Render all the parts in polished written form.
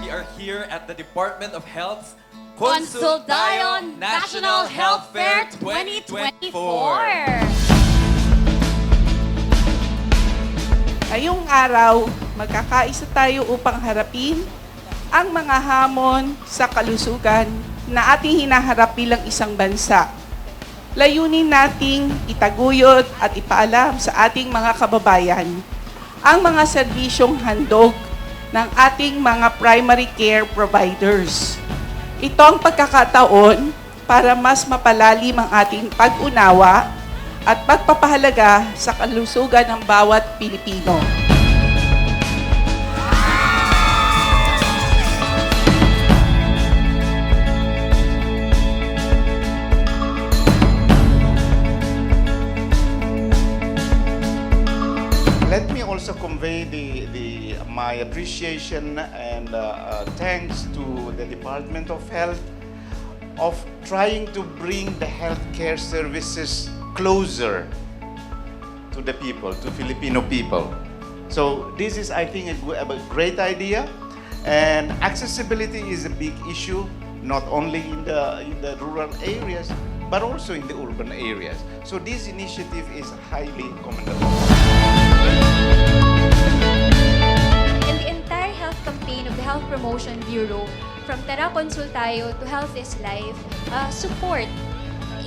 we are here at the Department of Health's Consultayon National Health Fair 2024. Ngayong araw, magkakaisa tayo upang harapin ang mga hamon sa kalusugan na ating hinaharap bilang isang bansa. Layunin nating itaguyod at ipaalam sa ating mga kababayan ang mga serbisyong handog ng ating mga primary care providers. Ito ang pagkakataon para mas mapalalim ang ating pag-unawa at pagpapahalaga sa kalusugan ng bawat Pilipino. Let me also convey my appreciation and thanks to the Department of Health of trying to bring the healthcare services closer to the people, to Filipino people. So this is, I think, a great idea, and accessibility is a big issue, not only in the rural areas, but also in the urban areas. So this initiative is highly commendable. And the entire health campaign of the Health Promotion Bureau, from Tara Consultayo to Health is Life, support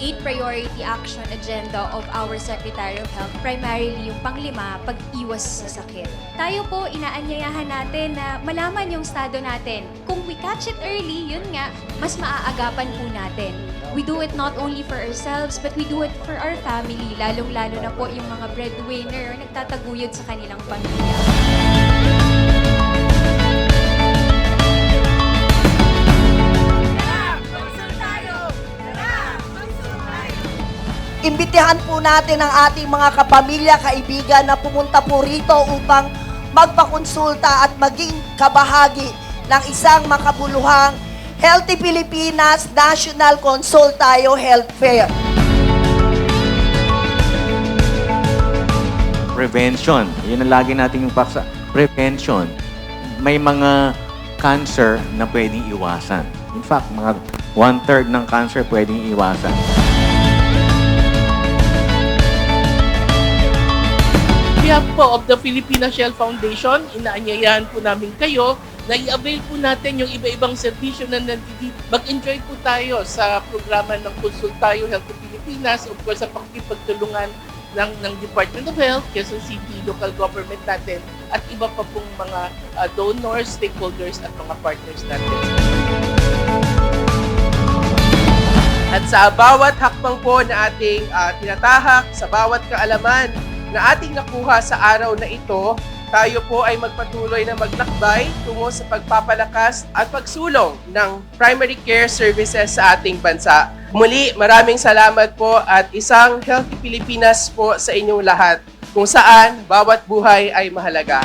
8 priority action agenda of our Secretary of Health, primarily yung pang-5, pag-iwas sa sakit. Tayo po, inaanyayahan natin na malaman yung estado natin. Kung we catch it early, yun nga, mas maaagapan po natin. We do it not only for ourselves, but we do it for our family, lalong-lalo na po yung mga breadwinner, nagtataguyod sa kanilang pamilya. Imbitahan po natin ang ating mga kapamilya, kaibigan na pumunta po rito upang magpakonsulta at maging kabahagi ng isang makabuluhang Healthy Pilipinas National Consultayo Health Fair. Prevention. Yun ang lagi nating yung paksa. Prevention. May mga cancer na pwedeng iwasan. In fact, mga 1/3 ng cancer pwedeng iwasan. On behalf po of the Filipina Shell Foundation, inaanyayahan po namin kayo na i-avail po natin yung iba-ibang serbisyo na nandito. Mag-enjoy po tayo sa programa ng Consultayo Health Pilipinas, of course, sa pagtulungan ng Department of Health, Quezon City, local government natin, at iba pa pong mga donors, stakeholders, at mga partners natin. At sa bawat hakbang po na ating tinatahak, sa bawat kaalaman na ating nakuha sa araw na ito, tayo po ay magpatuloy na maglakbay tungo sa pagpapalakas at pagsulong ng primary care services sa ating bansa. Muli, maraming salamat po at isang Healthy Pilipinas po sa inyong lahat, kung saan bawat buhay ay mahalaga.